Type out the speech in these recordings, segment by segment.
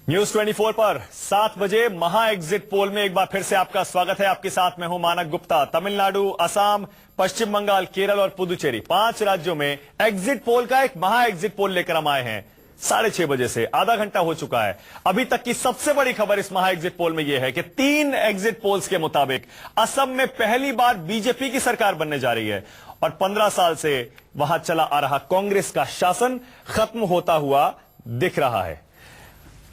News 24 पर 7 बजे महा एग्जिट पोल में एक बार फिर से आपका स्वागत है। आपके साथ मैं हूं मानक गुप्ता। तमिलनाडु, असम, पश्चिम बंगाल, केरल और पुदुचेरी 5 राज्यों में एग्जिट पोल का एक महा एग्जिट पोल लेकर हम आए हैं। 6:30 बजे से आधा घंटा हो चुका है। अभी तक की सबसे बड़ी खबर इस महा एग्जिट पोल में यह है कि 3 एग्जिट पोल्स के मुताबिक असम में पहली बार बीजेपी की सरकार बनने जा रही है और 15 साल से वहां चला आ रहा कांग्रेस का शासन खत्म होता हुआ दिख रहा है।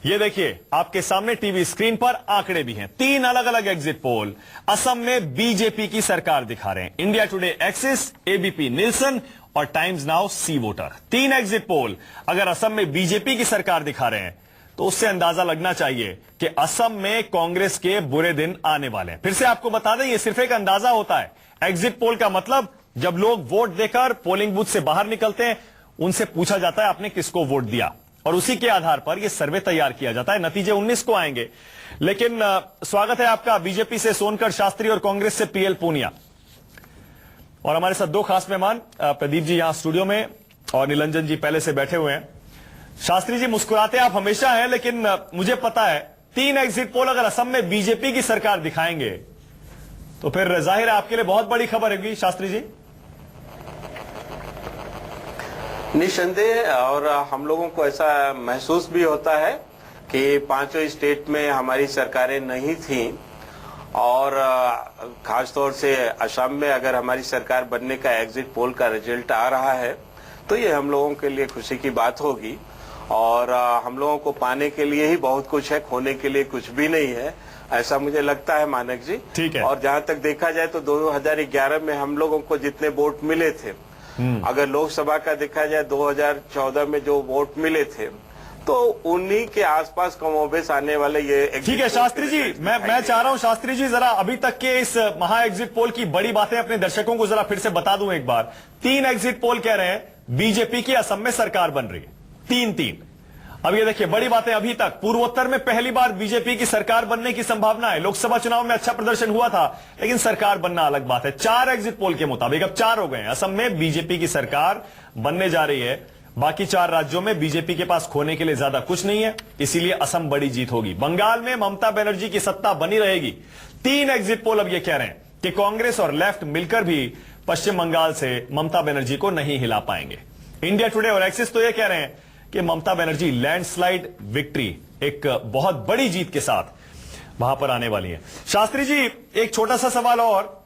ये देखिए, आपके सामने टीवी स्क्रीन पर आंकड़े भी हैं। 3 अलग अलग एग्जिट पोल असम में बीजेपी की सरकार दिखा रहे हैं। India Today Axis, ABP Nielsen और Times Now C Voter. 3 exit poll अगर असम में बीजेपी की सरकार दिखा रहे हैं तो उससे अंदाजा लगना चाहिए कि असम में कांग्रेस के बुरे दिन आने वाले हैं। फिर से आपको बता दें, यह सिर्फ एक अंदाजा होता है। एग्जिट पोल का मतलब जब लोग वोट देकर पोलिंग बूथ से बाहर निकलते हैं, उनसे पूछा जाता है आपने किसको वोट दिया और उसी के आधार पर यह सर्वे तैयार किया जाता है। नतीजे 19 को आएंगे। लेकिन स्वागत है आपका बीजेपी से सोनकर शास्त्री और कांग्रेस से पीएल पूनिया। और हमारे साथ 2 खास मेहमान, प्रदीप जी यहां स्टूडियो में और निरंजन जी पहले से बैठे हुए हैं। शास्त्री जी, मुस्कुराते आप हमेशा हैं, लेकिन मुझे पता है 3 एग्जिट पोल अगर असम में बीजेपी की सरकार दिखाएंगे तो फिर जाहिर है आपके लिए बहुत बड़ी खबर होगी। शास्त्री जी, निसंदेह, और हम लोगों को ऐसा महसूस भी होता है कि 5 स्टेट में हमारी सरकारें नहीं थीं और खासतौर से असम में अगर हमारी सरकार बनने का एग्जिट पोल का रिजल्ट आ रहा है तो ये हम लोगों के लिए खुशी की बात होगी। और हम लोगों को पाने के लिए ही बहुत कुछ है, खोने के लिए कुछ भी नहीं है, ऐसा मुझे लगता है मानक जी। ठीक है। और जहां तक देखा जाए तो 2011 में हम लोगों को जितने वोट मिले थे, अगर लोकसभा का देखा जाए 2014 में जो वोट मिले थे तो उन्हीं के आसपास कमोबेश आने वाले ये। ठीक है शास्त्री जी, मैं चाह रहा हूं शास्त्री जी जरा अभी तक के इस महा एग्जिट पोल की बड़ी बातें अपने दर्शकों को जरा फिर से बता दूं एक बार। 3 एग्जिट पोल कह रहे हैं बीजेपी की असम में सरकार बन रही है। 3। अब ये देखिए, बड़ी बातें अभी तक पूर्वोत्तर में पहली बार बीजेपी की सरकार बनने की संभावना है। लोकसभा चुनाव में अच्छा प्रदर्शन हुआ था, लेकिन सरकार बनना अलग बात है। 4 एग्जिट पोल के मुताबिक अब 4 हो गए हैं। असम में बीजेपी की सरकार बनने जा रही है। बाकी 4 राज्यों में बीजेपी के पास खोने के लिए ज्यादा कुछ नहीं है, इसीलिए असम बड़ी जीत होगी। बंगाल में ममता बनर्जी की सत्ता बनी रहेगी। 3 एग्जिट पोल अब यह कह रहे हैं कि कांग्रेस और लेफ्ट मिलकर भी पश्चिम बंगाल से ममता बनर्जी को नहीं हिला पाएंगे। इंडिया टुडे और एक्सिस तो यह कह रहे हैं कि ममता बनर्जी लैंडस्लाइड विक्ट्री, एक बहुत बड़ी जीत के साथ वहां पर आने वाली है। शास्त्री जी, एक छोटा सा सवाल और।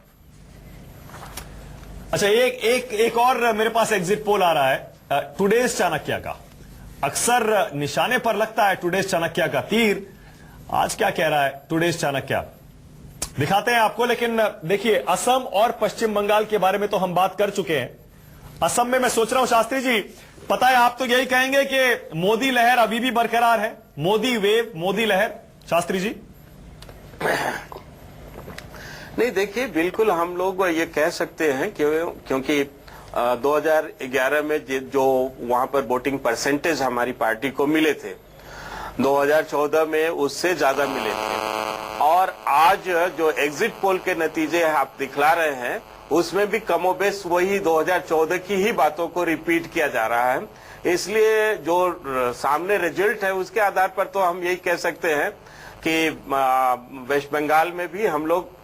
अच्छा, एक और मेरे पास एग्जिट पोल आ रहा है टुडेज चाणक्य का। अक्सर निशाने पर लगता है टुडेज चाणक्य का तीर। आज क्या कह रहा है टुडेज चाणक्य, दिखाते हैं आपको। लेकिन देखिए, असम और पश्चिम बंगाल के बारे में तो हम बात कर चुके हैं। असम में मैं सोच रहा हूं शास्त्री जी, पता है आप तो यही कहेंगे कि मोदी लहर अभी भी बरकरार है, मोदी वेव, मोदी लहर। शास्त्री जी, नहीं, देखिए, बिल्कुल हम लोग ये कह सकते हैं क्योंकि 2011 में जो वहां पर वोटिंग परसेंटेज हमारी पार्टी को मिले थे, 2014 में उससे ज्यादा मिले थे। और आज जो एग्जिट पोल के नतीजे आप दिखला रहे हैं उसमें भी कमोबेश वही 2014 की ही बातों को रिपीट किया जा रहा है। इसलिए जो सामने रिजल्ट है उसके आधार पर तो हम यही कह सकते हैं कि वेस्ट बंगाल में भी हम लोग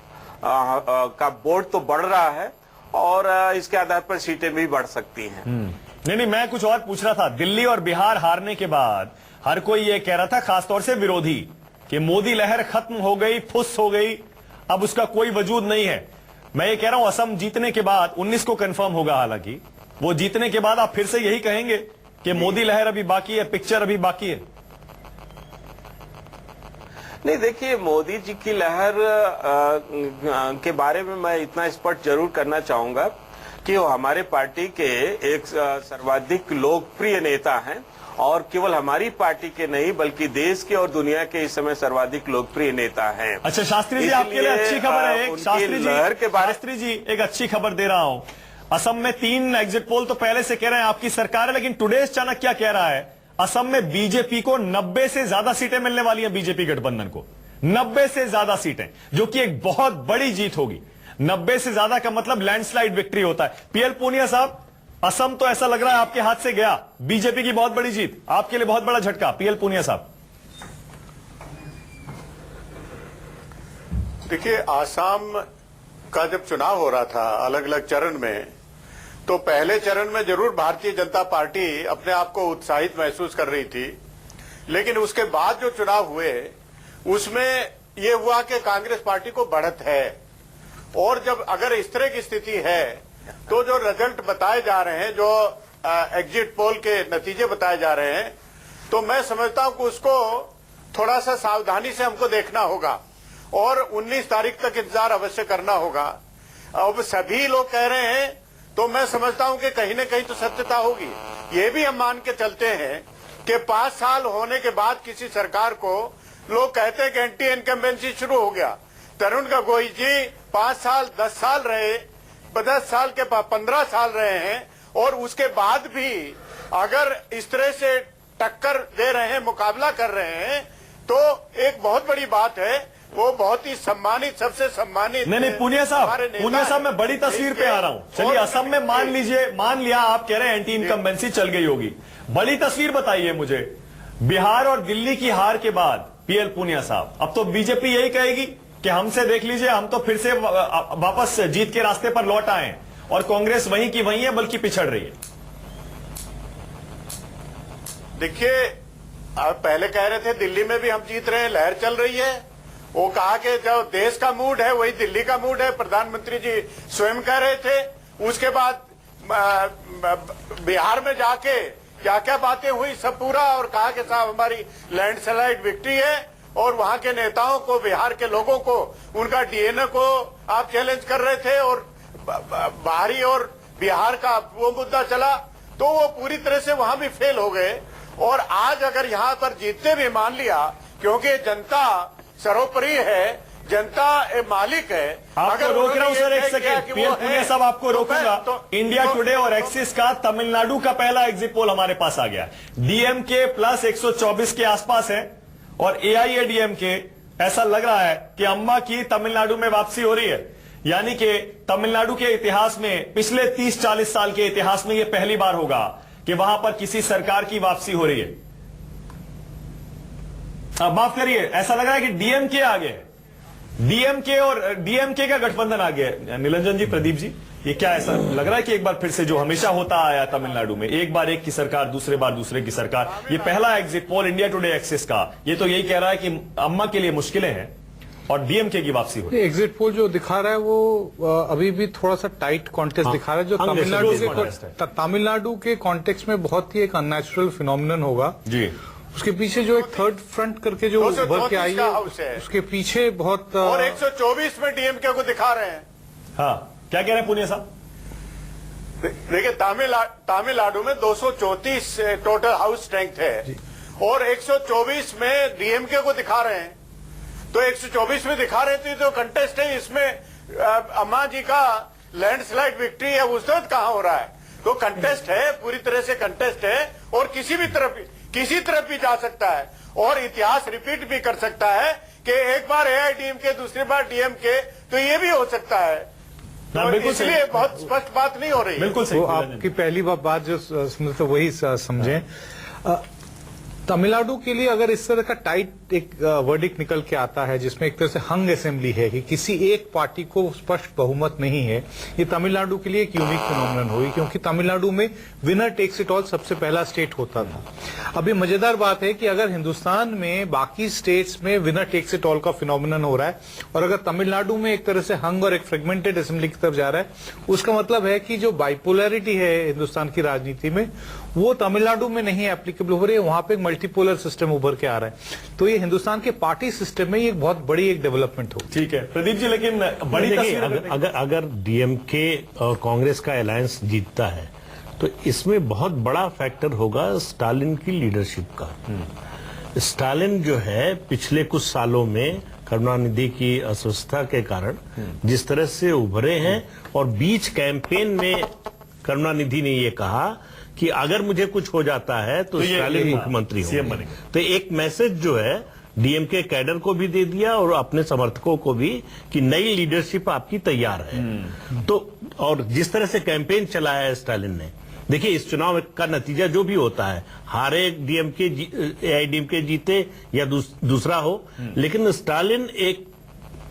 का वोट तो बढ़ रहा है और इसके आधार पर सीटें भी बढ़ सकती हैं। नहीं, मैं कुछ और पूछ रहा था। दिल्ली और बिहार हारने के बाद हर कोई ये कह रहा था, खासतौर से विरोधी, कि मोदी लहर खत्म हो गई, फुस हो गई, अब उसका कोई वजूद नहीं है। मैं ये कह रहा हूं असम जीतने के बाद 19 को कंफर्म होगा, हालांकि वो जीतने के बाद आप फिर से यही कहेंगे कि मोदी लहर अभी बाकी है, पिक्चर अभी बाकी है। नहीं, देखिए, मोदी जी की लहर के बारे में मैं इतना स्पष्ट जरूर करना चाहूंगा कि वो हमारे पार्टी के एक सर्वाधिक लोकप्रिय नेता हैं और केवल हमारी पार्टी के नहीं बल्कि देश के और दुनिया के इस समय सर्वाधिक लोकप्रिय नेता हैं। अच्छा शास्त्री जी, आपके लिए अच्छी खबर है एक। शास्त्री जी, एक अच्छी खबर दे रहा हूं। असम में 3 एग्जिट पोल तो पहले से कह रहे हैं आपकी सरकार है, लेकिन टुडेज चाणक्य कह रहा है असम में बीजेपी को 90 से ज्यादा सीटें मिलने वाली हैं। बीजेपी गठबंधन को 90 से ज्यादा सीटें, जो कि एक बहुत बड़ी जीत होगी। 90 से ज्यादा का मतलब लैंडस्लाइड विक्ट्री होता है। पीएल पूनिया साहब, असम तो ऐसा लग रहा है आपके हाथ से गया, बीजेपी की बहुत बड़ी जीत, आपके लिए बहुत बड़ा झटका। पीएल पूनिया साहब। देखिए, आसाम का जब चुनाव हो रहा था अलग अलग चरण में, तो पहले चरण में जरूर भारतीय जनता पार्टी अपने आप को उत्साहित महसूस कर रही थी, लेकिन उसके बाद जो चुनाव हुए उसमें ये हुआ कि कांग्रेस पार्टी को बढ़त है। और जब अगर इस तरह की स्थिति है तो जो रिजल्ट बताए जा रहे हैं, जो एग्जिट पोल के नतीजे बताए जा रहे हैं, तो मैं समझता हूं कि उसको थोड़ा सा सावधानी से हमको देखना होगा और 19 तारीख तक इंतजार अवश्य करना होगा। अब सभी लोग कह रहे हैं तो मैं समझता हूं कि कहीं न कहीं तो सत्यता होगी। ये भी हम मान के चलते हैं कि 5 साल होने के बाद किसी सरकार को लोग कहते हैं कि एंटी इनकम्बेंसी शुरू हो गया। तरुण गोगोई जी 5 साल 10 साल रहे, 10 साल के 15 साल रहे हैं, और उसके बाद भी अगर इस तरह से टक्कर दे रहे हैं, मुकाबला कर रहे हैं, तो एक बहुत बड़ी बात है। वो बहुत ही सम्मानित, सबसे सम्मानित। नहीं पूनिया साहब मैं बड़ी तस्वीर पे आ रहा हूं। चलिए, असम में मान लिया आप कह रहे हैं एंटी इनकम्बेंसी चल गई होगी, बड़ी तस्वीर बताइए मुझे। बिहार और दिल्ली की हार के बाद पीएल पूनिया साहब, अब तो बीजेपी यही कहेगी कि हमसे देख लीजिए, हम तो फिर से वापस जीत के रास्ते पर लौट आए, और कांग्रेस वहीं की वहीं है, बल्कि पिछड़ रही है। देखिए, आप पहले कह रहे थे दिल्ली में भी हम जीत रहे हैं, लहर चल रही है। वो कहा कि जो देश का मूड है वही दिल्ली का मूड है, प्रधानमंत्री जी स्वयं कह रहे थे। उसके बाद बिहार में जाके क्या क्या बातें हुई सब पूरा, और कहा कि साहब हमारी लैंडस्लाइड विक्ट्री है, और वहां के नेताओं को, बिहार के लोगों को, उनका डीएनए को आप चैलेंज कर रहे थे, और बाहरी और बिहार का वो मुद्दा चला, तो वो पूरी तरह से वहां भी फेल हो गए। और आज अगर यहाँ पर जीतते भी मान लिया, क्योंकि जनता सर्वोपरि है, जनता मालिक है। आपको रोक रहा हूं सर, एक सेकंड। पीएल पूनिया साहब आपको रोकूंगा। इंडिया टुडे और एक्सिस का तमिलनाडु का पहला एग्जिट पोल हमारे पास आ गया। डीएमके प्लस 124 के आसपास है, और एआईएडीएमके ऐसा लग रहा है कि अम्मा की तमिलनाडु में वापसी हो रही है। यानी कि तमिलनाडु के इतिहास में, पिछले 30-40 साल के इतिहास में, यह पहली बार होगा कि वहां पर किसी सरकार की वापसी हो रही है। माफ करिए, ऐसा लग रहा है कि डीएमके आ गए, डीएमके और डीएमके का गठबंधन आ गया। निरंजन जी, प्रदीप जी, ये क्या ऐसा लग रहा है कि एक बार फिर से जो हमेशा होता आया तमिलनाडु में, एक बार एक की सरकार, दूसरे बार दूसरे की सरकार, ये पहला exit poll India Today axis का, ये तो यही कह रहा है कि अम्मा के लिए मुश्किलें हैं और डीएमके की वापसी हो रही है। एग्जिट पोल जो दिखा रहा है वो अभी भी थोड़ा सा टाइट कॉन्टेक्स्ट दिखा रहा है, जो तमिलनाडु के कॉन्टेक्स्ट में बहुत ही एक अननेचुरल फिनोमिनन होगा जी। उसके पीछे जो एक थर्ड फ्रंट करके जो उभर के आई है, उसके पीछे बहुत और 124 में डीएमके को दिखा रहे हैं। हाँ, क्या कह रहे हैं पूनिया साहब? देखिए, तमिलनाडु में 234 टोटल हाउस स्ट्रेंथ है, और 124 में डीएमके को दिखा रहे हैं। तो 124 में दिखा रहे थे, तो कंटेस्ट है इसमें, अम्मा जी का लैंडस्लाइड विक्ट्री है, उस वक्त कहां हो रहा है? तो कंटेस्ट है, पूरी तरह से कंटेस्ट है, और किसी तरफ भी जा सकता है, और इतिहास रिपीट भी कर सकता है कि एक बार एआईडीएमके, दूसरी बार डीएमके, तो ये भी हो सकता है। तो इसलिए बहुत स्पष्ट बात नहीं हो रही। बिल्कुल सही। आपकी पहली बात जो समझे तो वही समझें। तमिलनाडु के लिए अगर इस तरह का टाइट एक वर्डिक्ट निकल के आता है, जिसमें एक तरह से हंग असेंबली है कि किसी एक पार्टी को स्पष्ट बहुमत नहीं है, ये तमिलनाडु के लिए एक यूनिक फिनोमिनन हुई, क्योंकि तमिलनाडु में विनर टेक्स इट ऑल सबसे पहला स्टेट होता था। अभी मजेदार बात है कि अगर हिंदुस्तान में बाकी स्टेट्स में विनर टेक्स इट ऑल का फिनोमिनन हो रहा है, और अगर तमिलनाडु में एक तरह से हंग और एक फ्रेगमेंटेड असेंबली की तरफ जा रहा है, उसका मतलब है कि जो बाइपोलरिटी है हिंदुस्तान की राजनीति में, वो तमिलनाडु में नहीं एप्लीकेबल हो रही है। वहां पे एक मल्टीपोलर सिस्टम उभर के आ रहा है। तो ये हिंदुस्तान के पार्टी सिस्टम में ये एक बहुत बड़ी एक डेवलपमेंट हो। ठीक है प्रदीप जी, लेकिन बड़ी तस्वीर अगर डीएमके और कांग्रेस का अलायंस जीतता है, तो इसमें बहुत बड़ा फैक्टर होगा स्टालिन की लीडरशिप का। स्टालिन जो है पिछले कुछ सालों में करुणानिधि की अस्वस्थता के कारण जिस तरह से उभरे हैं, और बीच कैंपेन में करुणानिधि ने ये कहा कि अगर मुझे कुछ हो जाता है तो स्टालिन मुख्यमंत्री होंगे। तो एक मैसेज जो है डीएमके कैडर को भी दे दिया और अपने समर्थकों को भी कि नई लीडरशिप आपकी तैयार है। तो और जिस तरह से कैंपेन चलाया है स्टालिन ने, देखिए इस चुनाव का नतीजा जो भी होता है, हारे डीएमके एआईडीएमके जीते या दूसरा हो, लेकिन स्टालिन एक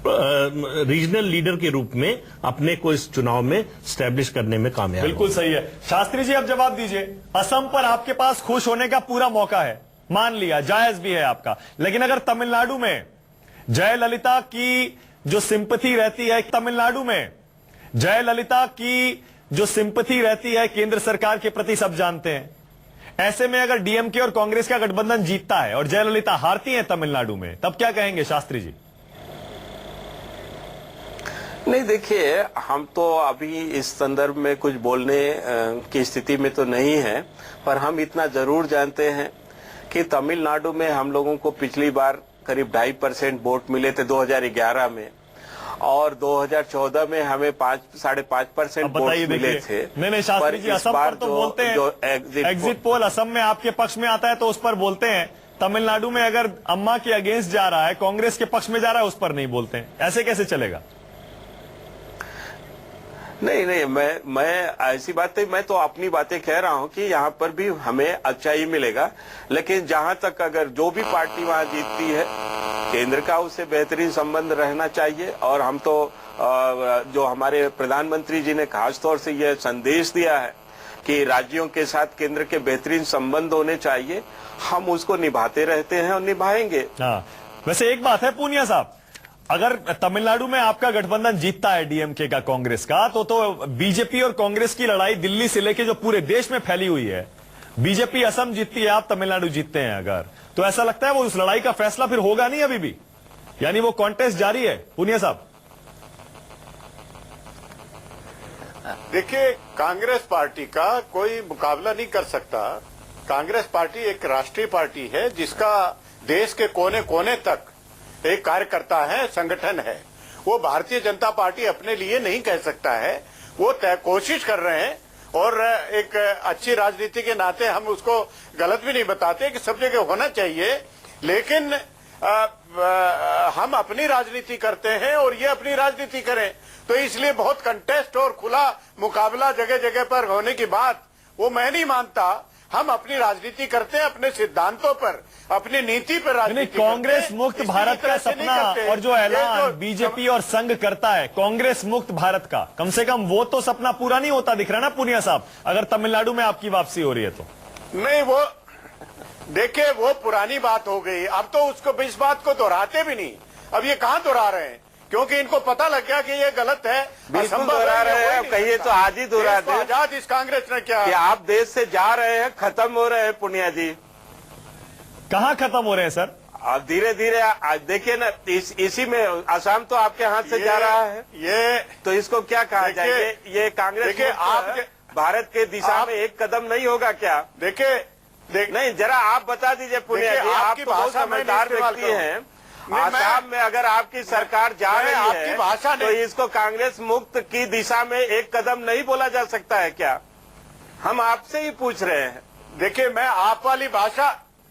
रीजनल लीडर के रूप में अपने को इस चुनाव में स्टैब्लिश करने में कामयाब बिल्कुल सही है। शास्त्री जी अब जवाब दीजिए, असम पर आपके पास खुश होने का पूरा मौका है, मान लिया, जायज भी है आपका, लेकिन अगर तमिलनाडु में जयललिता की जो सिंपैथी रहती है, तमिलनाडु में जयललिता की जो सिंपैथी रहती है केंद्र सरकार के प्रति सब जानते हैं, ऐसे में अगर डीएमके और कांग्रेस का गठबंधन जीतता है और जयललिता हारती है तमिलनाडु में, तब क्या कहेंगे शास्त्री जी? नहीं, देखिए, हम तो अभी इस संदर्भ में कुछ बोलने की स्थिति में तो नहीं है, पर हम इतना जरूर जानते हैं कि तमिलनाडु में हम लोगों को पिछली बार करीब 2.5% वोट मिले थे 2011 में, और 2014 में हमें 5.5% वोट मिले थे। नहीं शास्त्री जी, असम पर तो बोलते हैं, एग्जिट पोल असम में आपके पक्ष में आता है तो उस पर बोलते हैं, तमिलनाडु में अगर अम्मा के अगेंस्ट जा रहा है, कांग्रेस के पक्ष में जा रहा है, उस पर नहीं बोलते हैं, ऐसे कैसे चलेगा? नहीं, मैं ऐसी बात नहीं, मैं तो अपनी बातें कह रहा हूं कि यहाँ पर भी हमें अच्छा ही मिलेगा, लेकिन जहां तक अगर जो भी पार्टी वहां जीतती है, केंद्र का उससे बेहतरीन संबंध रहना चाहिए। और हम तो जो हमारे प्रधानमंत्री जी ने खास तौर से यह संदेश दिया है कि राज्यों के साथ केंद्र के बेहतरीन संबंध होने चाहिए, हम उसको निभाते रहते हैं और निभाएंगे। हाँ, वैसे एक बात है पूनिया साहब, अगर तमिलनाडु में आपका गठबंधन जीतता है डीएमके का कांग्रेस का, तो बीजेपी और कांग्रेस की लड़ाई दिल्ली से लेकर जो पूरे देश में फैली हुई है, बीजेपी असम जीतती है, आप तमिलनाडु जीतते हैं अगर, तो ऐसा लगता है वो उस लड़ाई का फैसला फिर होगा नहीं अभी भी, यानी वो कॉन्टेस्ट जारी है। पूनिया साहब देखिए, कांग्रेस पार्टी का कोई मुकाबला नहीं कर सकता। कांग्रेस पार्टी एक राष्ट्रीय पार्टी है जिसका देश के कोने कोने तक एक कार्यकर्ता है, संगठन है। वो भारतीय जनता पार्टी अपने लिए नहीं कह सकता है, वो कोशिश कर रहे हैं, और एक अच्छी राजनीति के नाते हम उसको गलत भी नहीं बताते कि सब जगह होना चाहिए, लेकिन हम अपनी राजनीति करते हैं और ये अपनी राजनीति करें, तो इसलिए बहुत कंटेस्ट और खुला मुकाबला जगह जगह पर होने की बात वो मैं नहीं मानता। हम अपनी राजनीति करते हैं, अपने सिद्धांतों पर, अपनी नीति पर राजनीति। कांग्रेस मुक्त भारत का सपना और जो ऐलान बीजेपी और संघ करता है, कांग्रेस मुक्त भारत का, कम से कम वो तो सपना पूरा नहीं होता दिख रहा ना पूनिया साहब, अगर तमिलनाडु में आपकी वापसी हो रही है तो। नहीं, वो देखिए, वो पुरानी बात हो गई, अब तो उसको इस बात को दोहराते भी नहीं। अब ये कहाँ दोहरा रहे हैं, क्योंकि इनको पता लग गया कि ये गलत है, बिल्कुल दोहरा रहे हैं। कहिए तो आज ही दोहरा दे, आजाद इस कांग्रेस ने क्या कि आप देश से जा रहे हैं, खत्म हो रहे हैं। पुनिया जी, कहाँ खत्म हो रहे हैं सर? अब धीरे धीरे देखिए ना, इसी में असम तो आपके हाथ से जा रहा है, ये तो इसको क्या कहा जाए? ये कांग्रेस देखिए, आप भारत के दिशा में एक कदम नहीं होगा क्या? देखिए नहीं, जरा आप बता दीजिए पुनिया जी, आप तो बहुत समझदार व्यक्ति हैं। आसाम में अगर आपकी सरकार जा रही है, आपकी भाषा तो इसको कांग्रेस मुक्त की दिशा में एक कदम नहीं बोला जा सकता है क्या? हम आपसे ही पूछ रहे हैं। देखिए, मैं आप वाली भाषा,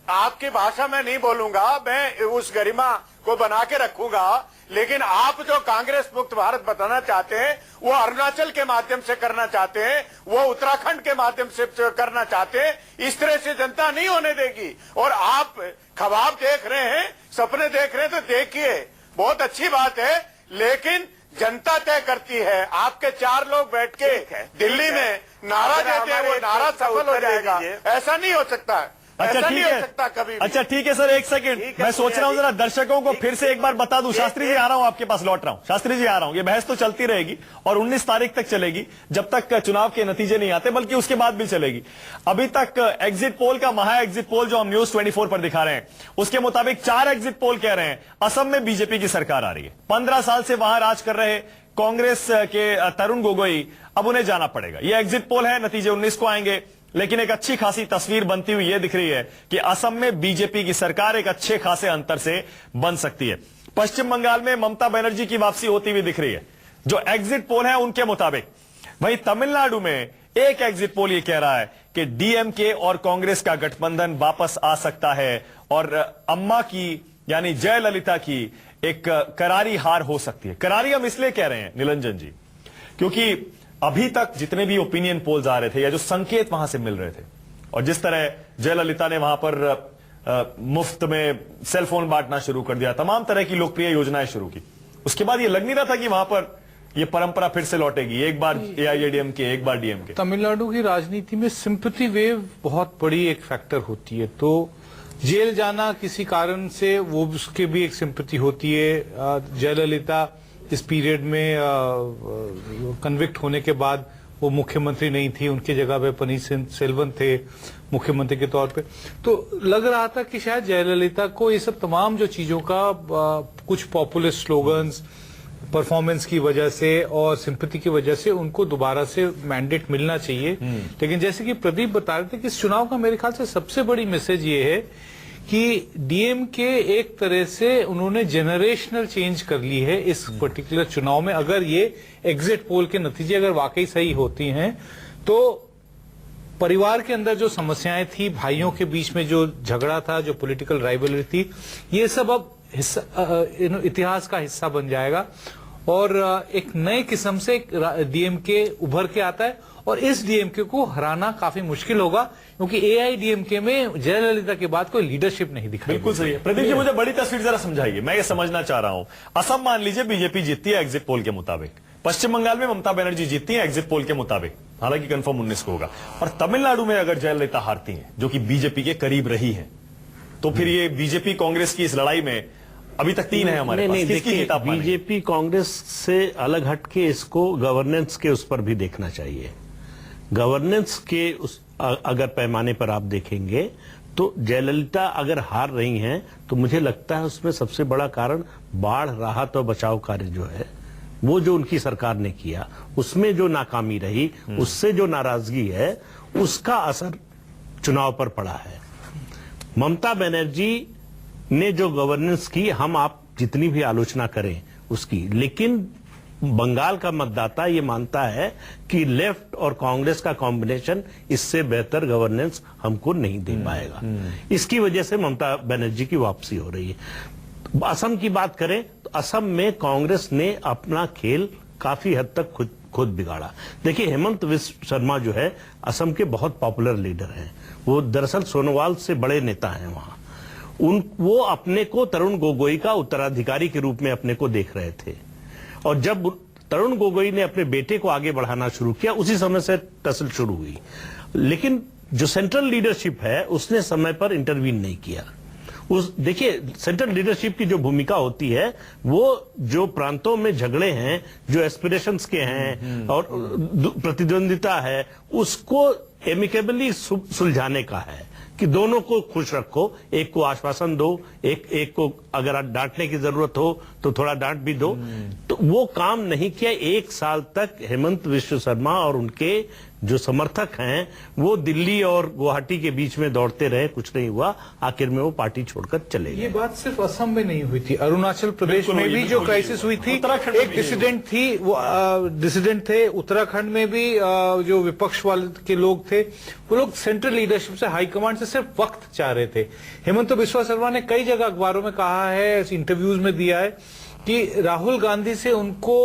आपकी भाषा में नहीं बोलूंगा, मैं उस गरिमा को बना के रखूंगा, लेकिन आप जो कांग्रेस मुक्त भारत बताना चाहते हैं, वो अरुणाचल के माध्यम से करना चाहते हैं, वो उत्तराखंड के माध्यम से करना चाहते हैं। इस तरह से जनता नहीं होने देगी। और आप ख्वाब देख रहे हैं, सपने देख रहे हैं, तो देखिए, बहुत अच्छी बात है, लेकिन जनता तय करती है। आपके 4 लोग बैठ के दिल्ली में नारा देते हैं, वो नारा सफल हो जाएगा, ऐसा नहीं हो सकता है। अच्छा ठीक है, कभी अच्छा ठीक है सर, एक सेकंड, मैं सोच रहा हूँ जरा दर्शकों को फिर से एक बार बता दूं। शास्त्री जी आ रहा हूं, आपके पास लौट रहा हूं। शास्त्री जी आ रहा हूं, ये बहस तो चलती रहेगी और 19 तारीख तक चलेगी, जब तक चुनाव के नतीजे नहीं आते, बल्कि उसके बाद भी चलेगी। अभी तक एग्जिट पोल का महा एग्जिट पोल जो हम न्यूज 24 पर दिखा रहे हैं, उसके मुताबिक 4 एग्जिट पोल कह रहे हैं असम में बीजेपी की सरकार आ रही है। 15 साल से वहां राज कर रहे कांग्रेस के तरुण गोगोई, अब उन्हें जाना पड़ेगा। ये एग्जिट पोल है, नतीजे 19 को आएंगे, लेकिन एक अच्छी खासी तस्वीर बनती हुई यह दिख रही है कि असम में बीजेपी की सरकार एक अच्छे खासे अंतर से बन सकती है। पश्चिम बंगाल में ममता बनर्जी की वापसी होती हुई दिख रही है, जो एग्जिट पोल है उनके मुताबिक। वहीं तमिलनाडु में एक एग्जिट पोल ये कह रहा है कि डीएमके और कांग्रेस का गठबंधन वापस आ सकता है और अम्मा की यानी जयललिता की एक करारी हार हो सकती है। करारी हम इसलिए कह रहे हैं निरंजन जी, क्योंकि अभी तक जितने भी ओपिनियन पोल्स आ रहे थे या जो संकेत वहां से मिल रहे थे, और जिस तरह जयललिता ने वहां पर मुफ्त में सेल फोन बांटना शुरू कर दिया, तमाम तरह की लोकप्रिय योजनाएं शुरू की, उसके बाद ये लग नहीं रहा था कि वहां पर ये परंपरा फिर से लौटेगी, एक बार एआईएडीएमके, एक बार डीएमके। तमिलनाडु की राजनीति में सिंपैथी वेव बहुत बड़ी एक फैक्टर होती है। तो जेल जाना किसी कारण से, वो उसके भी एक सिंपैथी होती है। जयललिता इस पीरियड में कन्विक्ट होने के बाद वो मुख्यमंत्री नहीं थी, उनकी जगह पे पनीर सेल्वन थे मुख्यमंत्री के तौर पे। तो लग रहा था कि शायद जयललिता को ये सब तमाम जो चीजों का कुछ पॉपुलिस्ट स्लोगन्स, परफॉर्मेंस की वजह से और सिंपैथी की वजह से उनको दोबारा से मैंडेट मिलना चाहिए। लेकिन जैसे कि प्रदीप बता रहे थे कि इस चुनाव का मेरे ख्याल से सबसे बड़ी मैसेज ये है कि डीएमके एक तरह से उन्होंने जेनरेशनल चेंज कर ली है इस पर्टिकुलर चुनाव में। अगर ये एग्जिट पोल के नतीजे अगर वाकई सही होती हैं तो परिवार के अंदर जो समस्याएं थी, भाइयों के बीच में जो झगड़ा था, जो पॉलिटिकल राइवलरी थी, ये सब अब इतिहास का हिस्सा बन जाएगा और एक नए किस्म से डीएमके उभर के आता है और इस डीएमके को हराना काफी मुश्किल होगा क्योंकि एआईडीएमके में जयललिता के बाद कोई लीडरशिप नहीं दिखाई। बिल्कुल सही है। प्रदीप जी, मुझे बड़ी तस्वीर जरा समझाइए, मैं ये समझना चाह रहा हूं। असम मान लीजिए बीजेपी जीतती है एग्जिट पोल के मुताबिक, पश्चिम बंगाल में ममता बनर्जी जीतती है एग्जिट पोल के मुताबिक, हालांकि कंफर्म 19 को होगा, और तमिलनाडु में अगर जयललिता हारती हैं जो कि बीजेपी के करीब रही है, तो फिर ये बीजेपी कांग्रेस की इस लड़ाई में अभी तक 3 है हमारे पास। किसकी जीत आप मानेंगे? बीजेपी कांग्रेस से अलग हटके इसको गवर्नेंस के उस पर भी देखना चाहिए। गवर्नेंस के उस अगर पैमाने पर आप देखेंगे तो जयललिता अगर हार रही हैं तो मुझे लगता है उसमें सबसे बड़ा कारण बाढ़ राहत और बचाव कार्य जो है वो जो उनकी सरकार ने किया उसमें जो नाकामी रही, उससे जो नाराजगी है, उसका असर चुनाव पर पड़ा है। ममता बनर्जी ने जो गवर्नेंस की, हम आप जितनी भी आलोचना करें उसकी, लेकिन बंगाल का मतदाता ये मानता है कि लेफ्ट और कांग्रेस का कॉम्बिनेशन इससे बेहतर गवर्नेंस हमको नहीं दे पाएगा। इसकी वजह से ममता बनर्जी की वापसी हो रही है। असम की बात करें तो असम में कांग्रेस ने अपना खेल काफी हद तक खुद बिगाड़ा। देखिए, हेमंत विश्व शर्मा जो है असम के बहुत पॉपुलर लीडर हैं, वो दरअसल सोनोवाल से बड़े नेता हैं वहां। वो अपने को तरुण गोगोई का उत्तराधिकारी के रूप में अपने को देख रहे थे और जब तरुण गोगोई ने अपने बेटे को आगे बढ़ाना शुरू किया उसी समय से टसल शुरू हुई। लेकिन जो सेंट्रल लीडरशिप है उसने समय पर इंटरवीन नहीं किया। देखिए, सेंट्रल लीडरशिप की जो भूमिका होती है वो जो प्रांतों में झगड़े हैं, जो एस्पिरेशंस के हैं और प्रतिद्वंदिता है, उसको एमिकेबली सुलझाने का है कि दोनों को खुश रखो, एक को आश्वासन दो, एक को अगर डांटने की जरूरत हो तो थोड़ा डांट भी दो। तो वो काम नहीं किया। 1 साल तक हेमंत विश्व शर्मा और उनके जो समर्थक हैं वो दिल्ली और गुवाहाटी के बीच में दौड़ते रहे, कुछ नहीं हुआ, आखिर में वो पार्टी छोड़कर चले गए। ये बात सिर्फ असम में नहीं हुई थी, अरुणाचल प्रदेश में भी जो क्राइसिस हुई थी, एक डिसिडेंट थी, वो डिसिडेंट थे। उत्तराखंड में भी जो विपक्ष वाले के लोग थे वो लोग सेंट्रल लीडरशिप से, हाईकमांड से सिर्फ वक्त चाह रहे थे। हेमंत बिस्वा शर्मा ने कई जगह अखबारों में कहा है, इंटरव्यूज में दिया है कि राहुल गांधी से उनको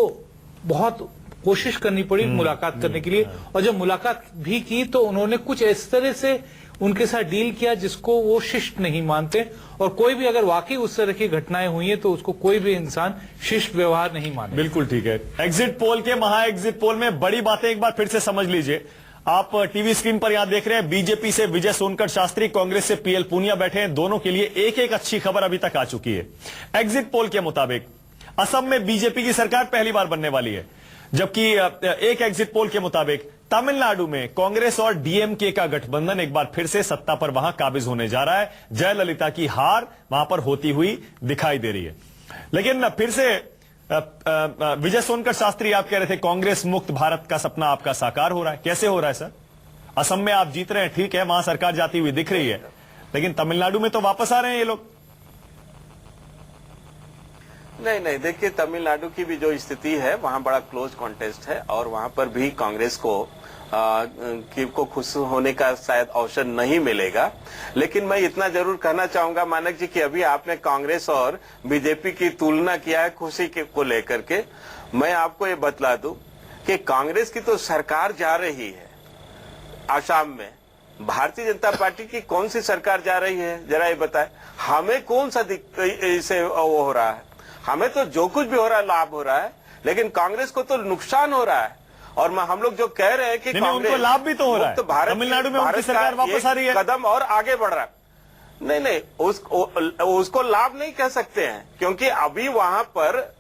बहुत कोशिश करनी पड़ी मुलाकात करने के लिए, और जब मुलाकात भी की तो उन्होंने कुछ इस तरह से उनके साथ डील किया जिसको वो शिष्ट नहीं मानते, और कोई भी अगर वाकई उस तरह की घटनाएं हुई हैं तो उसको कोई भी इंसान शिष्ट व्यवहार नहीं माने। बिल्कुल ठीक है। एग्जिट पोल के महा एग्जिट पोल में बड़ी बातें एक बार फिर से समझ लीजिए। आप टीवी स्क्रीन पर यहां देख रहे हैं, बीजेपी से विजय सोनकर शास्त्री, कांग्रेस से पीएल पूनिया बैठे हैं। दोनों के लिए एक एक अच्छी खबर अभी तक आ चुकी है। एग्जिट पोल के मुताबिक असम में बीजेपी की सरकार पहली बार बनने वाली है, जबकि एक एग्जिट पोल के मुताबिक तमिलनाडु में कांग्रेस और डीएमके का गठबंधन एक बार फिर से सत्ता पर वहां काबिज होने जा रहा है। जयललिता की हार वहां पर होती हुई दिखाई दे रही है। लेकिन फिर से विजय सोनकर शास्त्री, आप कह रहे थे कांग्रेस मुक्त भारत का सपना आपका साकार हो रहा है। कैसे हो रहा है सर? असम में आप जीत रहे हैं, ठीक है, वहां सरकार जाती हुई दिख रही है, लेकिन तमिलनाडु में तो वापस आ रहे हैं ये लोग। नहीं, देखिए, तमिलनाडु की भी जो स्थिति है वहां बड़ा क्लोज कॉन्टेस्ट है और वहां पर भी कांग्रेस को खुश होने का शायद अवसर नहीं मिलेगा। लेकिन मैं इतना जरूर कहना चाहूंगा मानक जी कि अभी आपने कांग्रेस और बीजेपी की तुलना किया है खुशी को लेकर के। मैं आपको ये बतला दूं कि कांग्रेस की तो सरकार जा रही है आसाम में, भारतीय जनता पार्टी की कौन सी सरकार जा रही है जरा ये बताएं। हमें कौन सा इससे वो हो रहा है? हमें तो जो कुछ भी हो रहा है लाभ हो रहा है, लेकिन कांग्रेस को तो नुकसान हो रहा है। और हम लोग जो कह रहे हैं कि नहीं, उनको लाभ भी तो हो रहा है। तो भारत तमिलनाडु में उनकी सरकार वापस आ रही है, कदम और आगे बढ़ रहा है। नहीं, उसको लाभ नहीं कह सकते हैं, क्योंकि अभी वहां पर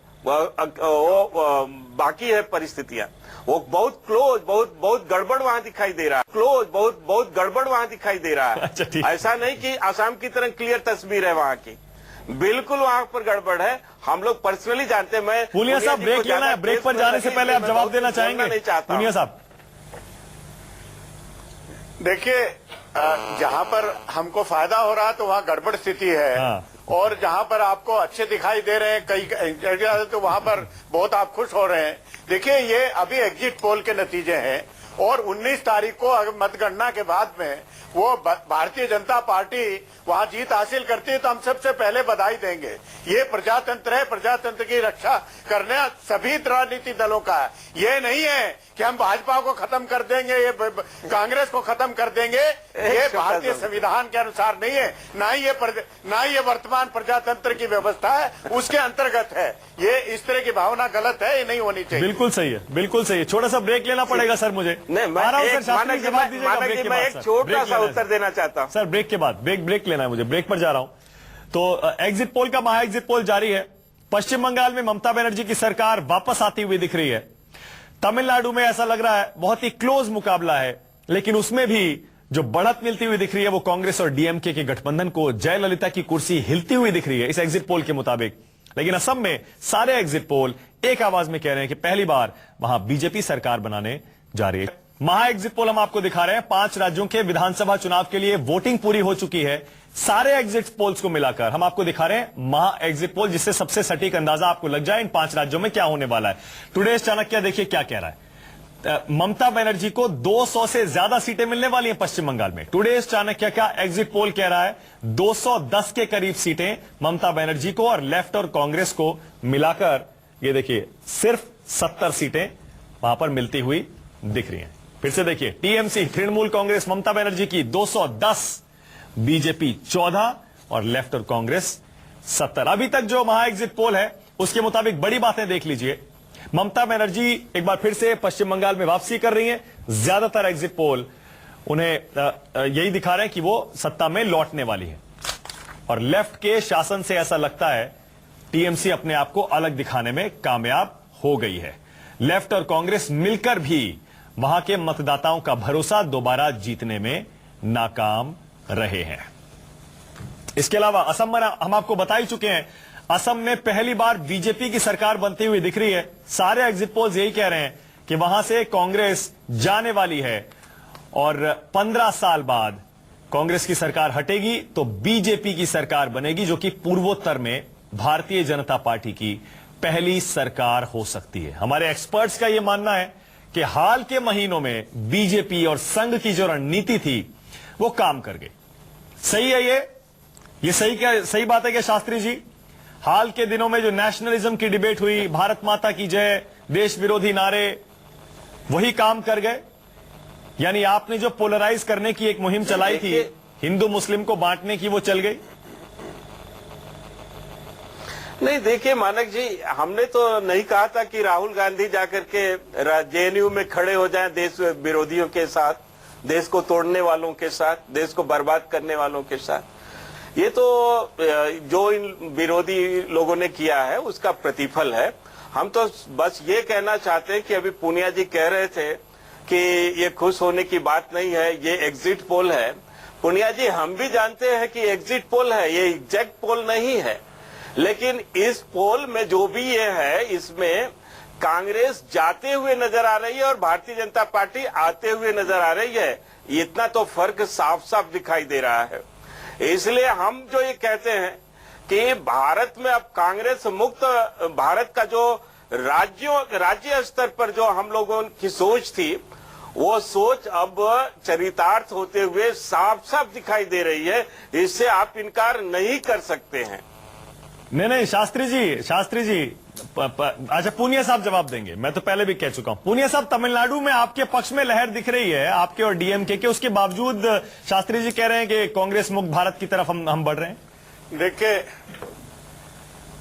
बाकी है परिस्थितियां। वो बहुत क्लोज, बहुत गड़बड़ वहां दिखाई दे रहा है। क्लोज, बहुत गड़बड़ वहां दिखाई दे रहा है। अच्छा, ठीक। ऐसा नहीं कि असम की तरह क्लियर तस्वीर है वहां की, बिल्कुल वहां पर गड़बड़ है। हम लोग पर्सनली जानते हैं। मैं पूनिया साहब ब्रेक लेना है, ब्रेक पर जाने से पहले आप जवाब देना चाहेंगे? नहीं चाहता। पूनिया साहब देखिए, जहां पर हमको फायदा हो रहा है तो वहां गड़बड़ स्थिति है। हाँ। और जहां पर आपको अच्छे दिखाई दे रहे हैं कई जगह, तो वहां पर बहुत आप खुश हो रहे हैं। देखिए, ये अभी एग्जिट पोल के नतीजे हैं और 19 तारीख को अगर मतगणना के बाद में वो भारतीय जनता पार्टी वहां जीत हासिल करती है तो हम सबसे पहले बधाई देंगे। ये प्रजातंत्र है, प्रजातंत्र की रक्षा करना सभी राजनीतिक दलों का है। ये नहीं है कि हम भाजपा को खत्म कर देंगे, ये कांग्रेस को खत्म कर देंगे। ये भारतीय संविधान के अनुसार नहीं है, ना ही ये वर्तमान प्रजातंत्र की व्यवस्था है उसके अंतर्गत है। ये इस तरह की भावना गलत है, ये नहीं होनी चाहिए। बिल्कुल सही है, बिल्कुल सही है। छोटा सा ब्रेक लेना पड़ेगा सर मुझे। नहीं, मैं एक छोटा सा उत्तर देना चाहता हूं सर। ब्रेक के बाद ब्रेक लेना है मुझे, ब्रेक पर जा रहा हूं। तो एग्जिट पोल का महा एग्जिट पोल जारी है। पश्चिम बंगाल में ममता बनर्जी की सरकार वापस आती हुई दिख रही है। तमिलनाडु में ऐसा लग रहा है बहुत ही क्लोज मुकाबला है, लेकिन उसमें भी जो बढ़त मिलती हुई दिख रही है वो कांग्रेस और डीएमके के गठबंधन को। जयललिता की कुर्सी हिलती हुई दिख रही है इस एग्जिट पोल के मुताबिक। लेकिन असम में सारे एग्जिट पोल एक आवाज में कह रहे हैं कि पहली बार वहां बीजेपी सरकार बनाने जा रही है। महा एग्जिट पोल हम आपको दिखा रहे हैं। 5 राज्यों के विधानसभा चुनाव के लिए वोटिंग पूरी हो चुकी है। सारे एग्जिट पोल्स को मिलाकर हम आपको दिखा रहे हैं महा एग्जिट पोल, जिससे सबसे सटीक अंदाजा आपको लग जाए इन 5 राज्यों में क्या होने वाला है। टुडेज चाणक्य देखिए क्या कह रहा है। ममता बनर्जी को 200 से ज्यादा सीटें मिलने वाली हैं पश्चिम बंगाल में। टुडेज चाणक्य का एग्जिट पोल कह रहा है 210 के करीब सीटें ममता बनर्जी को और लेफ्ट और कांग्रेस को मिलाकर ये देखिए सिर्फ 70 सीटें वहां पर मिलती हुई दिख रही हैं। फिर से देखिए, टीएमसी तृणमूल कांग्रेस ममता बनर्जी की 210, बीजेपी 14 और लेफ्ट और कांग्रेस 70। अभी तक जो महा एग्जिट पोल है उसके मुताबिक बड़ी बातें देख लीजिए। ममता बनर्जी एक बार फिर से पश्चिम बंगाल में वापसी कर रही हैं। ज्यादातर एग्जिट पोल उन्हें यही दिखा रहे हैं कि वो सत्ता में लौटने वाली है। और लेफ्ट के शासन से ऐसा लगता है टीएमसी अपने आप को अलग दिखाने में कामयाब हो गई है। लेफ्ट और कांग्रेस मिलकर भी वहां के मतदाताओं का भरोसा दोबारा जीतने में नाकाम रहे हैं। इसके अलावा असम में हम आपको बता ही चुके हैं, असम में पहली बार बीजेपी की सरकार बनती हुई दिख रही है। सारे एग्जिट पोल्स यही कह रहे हैं कि वहां से कांग्रेस जाने वाली है और 15 साल बाद कांग्रेस की सरकार हटेगी तो बीजेपी की सरकार बनेगी, जो कि पूर्वोत्तर में भारतीय जनता पार्टी की पहली सरकार हो सकती है। हमारे एक्सपर्ट्स का यह मानना है कि हाल के महीनों में बीजेपी और संघ की जो रणनीति थी वो काम कर गई। सही है ये सही बात है क्या शास्त्री जी? हाल के दिनों में जो नेशनलिज्म की डिबेट हुई, भारत माता की जय, देश विरोधी नारे, वही काम कर गए। यानी आपने जो पोलराइज करने की एक मुहिम चलाई थी, हिंदू मुस्लिम को बांटने की, वो चल गई। नहीं, देखिए मानक जी, हमने तो नहीं कहा था कि राहुल गांधी जाकर के जेएनयू में खड़े हो जाएं देश विरोधियों के साथ, देश को तोड़ने वालों के साथ, देश को बर्बाद करने वालों के साथ। ये तो जो इन विरोधी लोगों ने किया है उसका प्रतिफल है। हम तो बस ये कहना चाहते हैं कि अभी पूनिया जी कह रहे थे कि ये खुश होने की बात नहीं है, ये एग्जिट पोल है। पूनिया जी, हम भी जानते हैं कि एग्जिट पोल है, ये एग्जैक्ट पोल नहीं है। लेकिन इस पोल में जो भी ये है, इसमें कांग्रेस जाते हुए नजर आ रही है और भारतीय जनता पार्टी आते हुए नजर आ रही है। इतना तो फर्क साफ साफ दिखाई दे रहा है। इसलिए हम जो ये कहते हैं कि भारत में अब कांग्रेस मुक्त भारत का जो राज्य स्तर पर जो हम लोगों की सोच थी, वो सोच अब चरितार्थ होते हुए साफ साफ दिखाई दे रही है। इससे आप इनकार नहीं कर सकते हैं। नहीं, शास्त्री जी, अच्छा पूनिया साहब जवाब देंगे। मैं तो पहले भी कह चुका हूं। पूनिया साहब, तमिलनाडु में आपके पक्ष में लहर दिख रही है, आपके और डीएमके के, उसके बावजूद शास्त्री जी कह रहे हैं कि कांग्रेस मुक्त भारत की तरफ हम बढ़ रहे हैं। देखिए,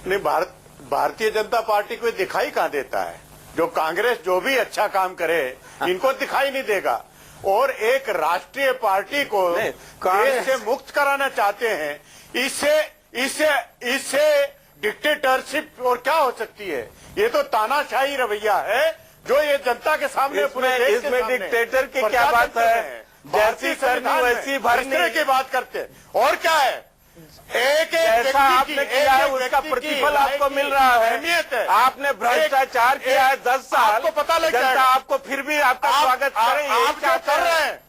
नहीं, भारत भारतीय जनता पार्टी को दिखाई कहाँ देता है? जो कांग्रेस जो भी अच्छा काम करे इनको दिखाई नहीं देगा। और एक राष्ट्रीय पार्टी को देश से मुक्त कराना चाहते हैं। इससे इससे इससे डिक्टेटरशिप और क्या हो सकती है? ये तो तानाशाही रवैया है जो ये जनता के सामने पूरे देश के सामने डिक्टेटर की क्या बात है? जैसी करनी वैसी भरनी की बात करते हैं। और क्या है? एक जैसा आपने किया है उसका प्रतिफल आपको मिल रहा है। अहमियत है। आपने भ्रष्टाचार किया है 10 साल, आपको पता लग जाएगा। जनता आपको फिर भी आपका स्वागत करे। आप जो कर रहे हैं,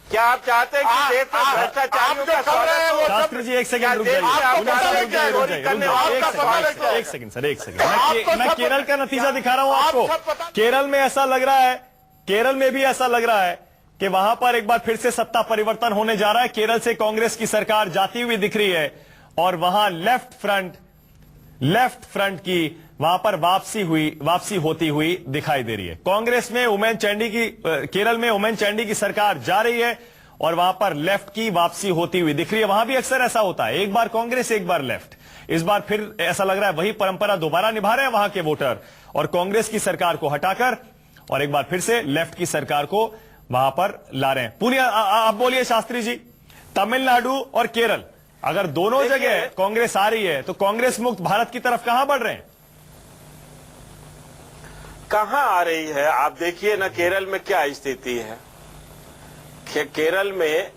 क्या आप चाहते हैं कि देश में भ्रष्टाचारियों का स्वागत हो? शास्त्री जी एक सेकंड रुक जाइए, एक सेकंड सर, एक सेकंड। मैं केरल का नतीजा दिखा रहा हूं आपको। केरल में ऐसा लग रहा है, केरल में भी ऐसा लग रहा है कि वहां पर एक बार फिर से सत्ता परिवर्तन होने जा रहा है। केरल से कांग्रेस की सरकार जाती हुई दिख रही है और वहां लेफ्ट फ्रंट की वहां पर वापसी होती हुई दिखाई दे रही है। कांग्रेस में उमेन चांडी की, केरल में उमेन चांडी की सरकार जा रही है और वहां पर लेफ्ट की वापसी होती हुई दिख रही है। वहां भी अक्सर ऐसा होता है, एक बार कांग्रेस एक बार लेफ्ट। इस बार फिर ऐसा लग रहा है वही परंपरा दोबारा निभा रहे हैं वहां के वोटर और कांग्रेस की सरकार को हटाकर और एक बार फिर से लेफ्ट की सरकार को वहां पर ला रहे हैं। पुनिया, आप बोलिए शास्त्री जी, तमिलनाडु और केरल अगर दोनों जगह कांग्रेस आ रही है तो कांग्रेस मुक्त भारत की तरफ कहां बढ़ रहे हैं? कहां आ रही है? आप देखिए ना केरल में क्या स्थिति है। केरल में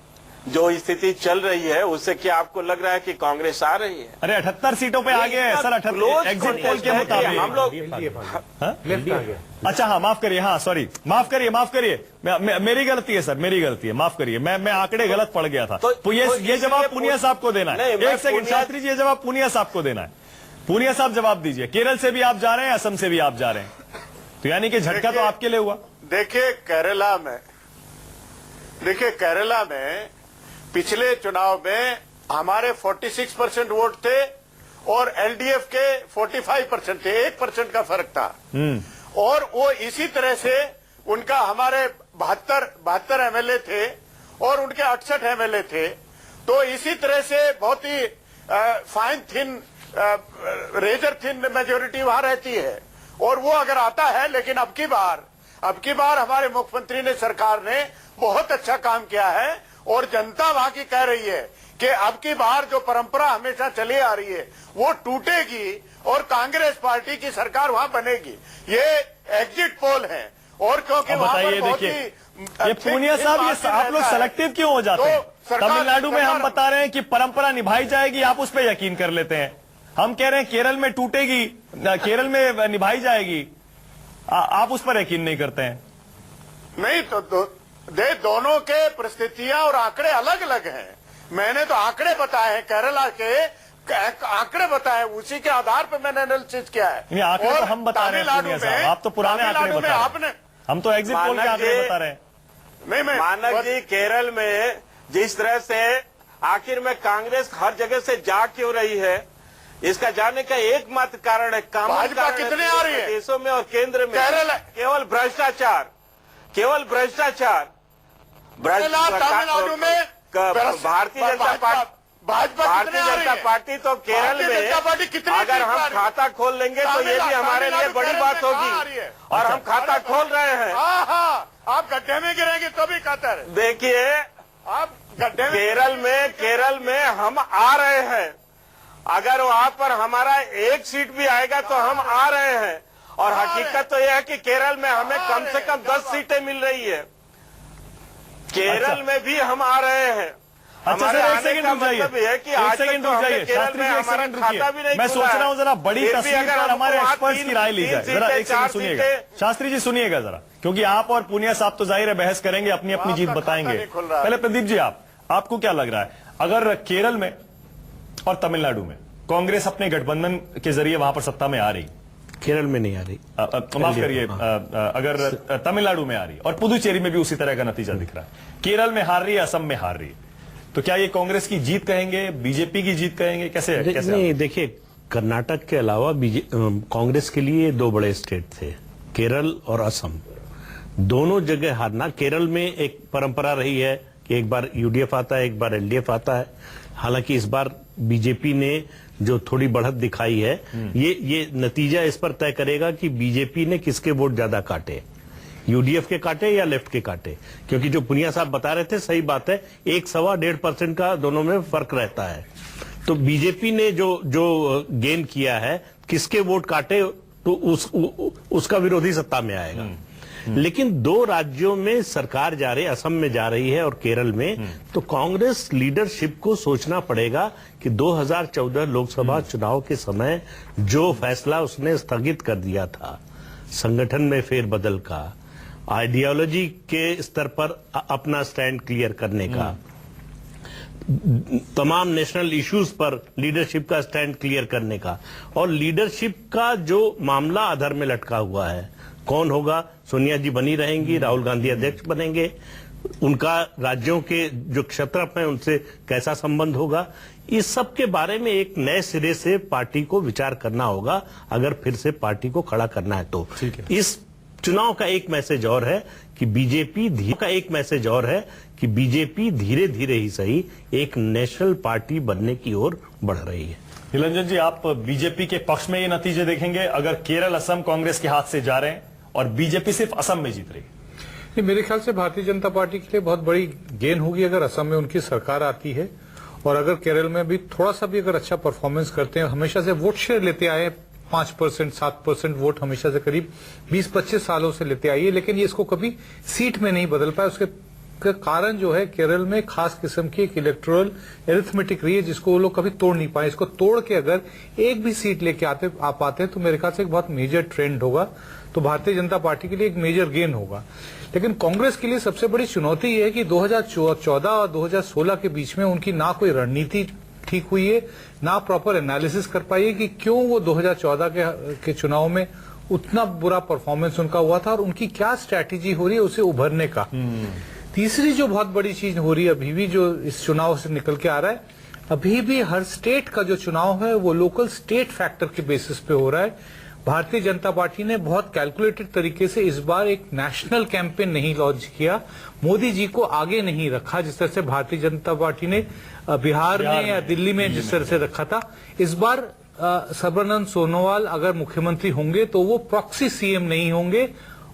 जो स्थिति चल रही है उससे क्या आपको लग रहा है कि कांग्रेस आ रही है? अरे 78 सीटों पे आ गए हैं सर, 78 एग्जिट पोल के मुताबिक हम लोग। अच्छा हाँ, माफ करिए, हाँ सॉरी, माफ करिए, मेरी गलती है सर, मेरी गलती है, माफ करिए, मैं आंकड़े गलत पड़ गया था। तो ये जवाब पूनिया साहब को देना है। एक सेकंड शास्त्री जी, ये जवाब पूनिया साहब को देना है। पूनिया साहब जवाब दीजिए। केरल से भी आप जा रहे हैं, असम से भी आप जा रहे हैं, तो यानी कि झटका तो आपके लिए हुआ। देखिए केरला में पिछले चुनाव में हमारे 46% वोट थे और एलडीएफ के 45% थे, 1% का फर्क था। और वो इसी तरह से उनका हमारे 72 एमएलए थे और उनके 68 एमएलए थे। तो इसी तरह से बहुत ही fine thin, razor thin majority वहां रहती है और वो अगर आता है। लेकिन अब की बार हमारे मुख्यमंत्री ने, सरकार ने बहुत अच्छा काम किया है और जनता वहां की कह रही है कि अब की बार जो परंपरा हमेशा चली आ रही है वो टूटेगी और कांग्रेस पार्टी की सरकार वहां बनेगी। ये एग्जिट पोल है। और क्योंकि वहां पर बहुत ही, ये पूनिया साहब, ये आप लोग सेलेक्टिव क्यों हो जाते हैं? तमिलनाडु में हम बता रहे हैं कि परंपरा निभाई जाएगी, आप उस पर यकीन कर लेते हैं। हम कह रहे हैं केरल में टूटेगी, केरल में निभाई जाएगी, आप उस पर यकीन नहीं करते हैं। नहीं तो दोनों के परिस्थितियां और आंकड़े अलग अलग हैं। मैंने तो आंकड़े बताए हैं, केरला के आंकड़े बताए, उसी के आधार पर मैंने एनालिसिस किया है। आंकड़े तो हम बता रहे हैं, आप तो पुराने आंकड़े बता रहे हैं, हम तो एग्जिट पोल के आंकड़े बता रहे हैं। नहीं, मानक जी, केरल में जिस तरह से आखिर में कांग्रेस हर जगह से जा क्यों रही है, इसका जाने का एकमात्र कारण है भाजपा कितने आ रही है देशों में और केंद्र में, केवल भ्रष्टाचार। तमिलनाडु में भारतीय जनता पार्टी तो केरल में अगर हम खाता खोल लेंगे तो ये भी हमारे लिए बड़ी बात होगी और हम खाता खोल रहे हैं। आप गड्ढे में गिरेंगे तो भी कतर। देखिए, आप गड्ढे में, केरल में हम आ रहे हैं। अगर वहां पर हमारा एक सीट भी आएगा तो हम आ रहे हैं और हकीकत तो यह है कि केरल में हमें कम से कम 10 सीटें मिल रही है। केरल में भी हम आ रहे हैं। अच्छा सर, एक सेकंड रुक जाइए, एक सेकंड रुक जाइए शास्त्री जी, एक सेकंड रुकिए। मैं सोच रहा हूँ जरा बड़ी तस्वीर पर हमारे एक्सपर्ट्स की राय ली जाए। जरा एक सेकंड सुनिएगा शास्त्री जी, सुनिएगा जरा, क्योंकि आप और पूनिया साहब तो जाहिर है बहस करेंगे, अपनी अपनी जीत बताएंगे। पहले प्रदीप जी, आपको क्या लग रहा है, अगर केरल में और तमिलनाडु में कांग्रेस अपने गठबंधन के जरिए वहां पर सत्ता में आ रही, केरल में नहीं आ रही, माफ करिए, अगर तमिलनाडु में आ रही और पुदुचेरी में भी उसी तरह का नतीजा दिख रहा है, केरल में हार रही है, असम में हार रही है, तो क्या ये कांग्रेस की जीत कहेंगे, बीजेपी की जीत कहेंगे, कैसे नहीं, देखिए, कर्नाटक के अलावा कांग्रेस के लिए 2 बड़े स्टेट थे, केरल और असम। दोनों जगह हारना। केरल में एक परंपरा रही है कि एक बार यूडीएफ आता है, एक बार एलडीएफ आता है, हालांकि इस बार बीजेपी ने जो थोड़ी बढ़त दिखाई है, ये नतीजा इस पर तय करेगा कि बीजेपी ने किसके वोट ज्यादा काटे, यूडीएफ के काटे या लेफ्ट के काटे। क्योंकि जो पुनिया साहब बता रहे थे सही बात है, 1-1.25% का दोनों में फर्क रहता है। तो बीजेपी ने जो गेन किया है, किसके वोट काटे तो उसका विरोधी सत्ता में आएगा। लेकिन 2 राज्यों में सरकार जा रही है, असम में जा रही है और केरल में, तो कांग्रेस लीडरशिप को सोचना पड़ेगा कि 2014 लोकसभा चुनाव के समय जो फैसला उसने स्थगित कर दिया था, संगठन में फेरबदल का, आइडियोलॉजी के स्तर पर अपना स्टैंड क्लियर करने का, तमाम नेशनल इश्यूज पर लीडरशिप का स्टैंड क्लियर करने का, और लीडरशिप का जो मामला आधार में लटका हुआ है, कौन होगा, सोनिया जी बनी रहेंगी, राहुल गांधी अध्यक्ष बनेंगे, उनका राज्यों के जो क्षेत्रफल है उनसे कैसा संबंध होगा, इस सब के बारे में एक नए सिरे से पार्टी को विचार करना होगा अगर फिर से पार्टी को खड़ा करना है तो। इस चुनाव का एक मैसेज और है कि बीजेपी धीरे धीरे ही सही एक नेशनल पार्टी बनने की ओर बढ़ रही है। निलंजन जी, आप बीजेपी के पक्ष में ये नतीजे देखेंगे अगर केरल असम कांग्रेस के हाथ से जा रहे हैं और बीजेपी सिर्फ असम में जीत रही है? मेरे ख्याल से भारतीय जनता पार्टी के लिए बहुत बड़ी गेन होगी अगर असम में उनकी सरकार आती है, और अगर केरल में भी थोड़ा सा भी अगर अच्छा परफॉर्मेंस करते हैं, हमेशा से वोट शेयर लेते आए 5%, 7% वोट हमेशा से करीब 20-25 सालों से लेते आई है, लेकिन ये इसको कभी सीट में नहीं बदल पाया। उसके कारण जो है, केरल में खास किस्म की एक इलेक्टोरल एरिथमेटिक रही है जिसको वो लोग कभी तोड़ नहीं पाए। इसको तोड़ के अगर एक भी सीट लेके आ पाते हैं तो मेरे ख्याल से एक बहुत मेजर ट्रेंड होगा, तो भारतीय जनता पार्टी के लिए एक मेजर गेन होगा। लेकिन कांग्रेस के लिए सबसे बड़ी चुनौती ये है कि 2014 और 2016 के बीच में उनकी ना कोई रणनीति ठीक हुई है, ना प्रॉपर एनालिसिस कर पाई है कि क्यों वो 2014 के चुनाव में उतना बुरा परफॉर्मेंस उनका हुआ था और उनकी क्या स्ट्रैटेजी हो रही है उसे उभरने का। तीसरी जो बहुत बड़ी चीज हो रही है अभी भी, जो इस चुनाव से निकल के आ रहा है, अभी भी हर स्टेट का जो चुनाव है वो लोकल स्टेट फैक्टर के बेसिस पे हो रहा है। भारतीय जनता पार्टी ने बहुत कैलकुलेटेड तरीके से इस बार एक नेशनल कैंपेन नहीं लॉन्च किया, मोदी जी को आगे नहीं रखा जिस तरह से भारतीय जनता पार्टी ने बिहार में या दिल्ली में जिस तरह से रखा था। इस बार सर्बानंद सोनोवाल अगर मुख्यमंत्री होंगे तो वो प्रॉक्सी सीएम नहीं होंगे,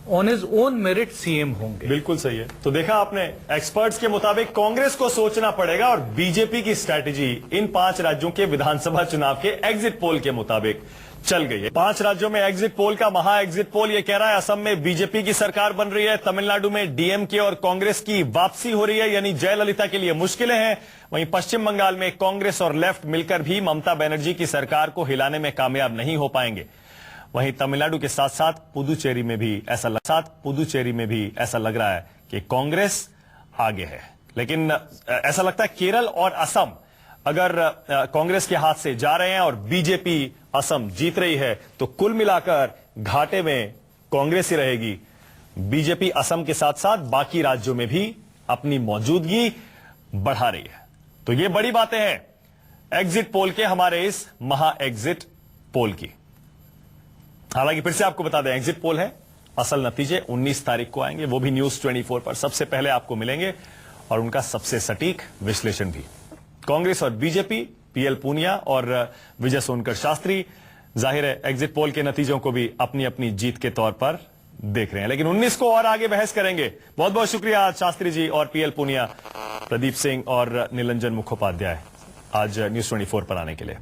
on his own merit CM होंगे। बिल्कुल सही है। तो देखा आपने, एक्सपर्ट्स के मुताबिक कांग्रेस को सोचना पड़ेगा और बीजेपी की स्ट्रैटेजी इन 5 राज्यों के विधानसभा चुनाव के एग्जिट पोल के मुताबिक चल गई है। 5 राज्यों में एग्जिट पोल का महा एग्जिट पोल ये कह रहा है असम में बीजेपी की सरकार बन रही है, तमिलनाडु में डीएमके और कांग्रेस की वापसी हो रही है, यानी जयललिता के लिए मुश्किलें हैं। वहीं पश्चिम बंगाल में कांग्रेस और लेफ्ट मिलकर भी ममता बनर्जी की सरकार को हिलाने में कामयाब नहीं हो पाएंगे। वहीं तमिलनाडु के साथ साथ पुदुचेरी में भी ऐसा लग रहा है कि कांग्रेस आगे है। लेकिन ऐसा लगता है केरल और असम अगर कांग्रेस के हाथ से जा रहे हैं और बीजेपी असम जीत रही है तो कुल मिलाकर घाटे में कांग्रेस ही रहेगी। बीजेपी असम के साथ साथ बाकी राज्यों में भी अपनी मौजूदगी बढ़ा रही है। तो ये बड़ी बातें हैं एग्जिट पोल के हमारे इस महा एग्जिट पोल की। हालांकि फिर से आपको बता दें, एग्जिट पोल है, असल नतीजे 19 तारीख को आएंगे, वो भी न्यूज 24 पर सबसे पहले आपको मिलेंगे और उनका सबसे सटीक विश्लेषण भी। कांग्रेस और बीजेपी, पीएल पूनिया और विजय सोनकर शास्त्री जाहिर है एग्जिट पोल के नतीजों को भी अपनी अपनी जीत के तौर पर देख रहे हैं, लेकिन 19 को और आगे बहस करेंगे। बहुत बहुत शुक्रिया शास्त्री जी और पीएल पूनिया, प्रदीप सिंह और निलंजन मुखोपाध्याय आज न्यूज 24 पर आने के लिए।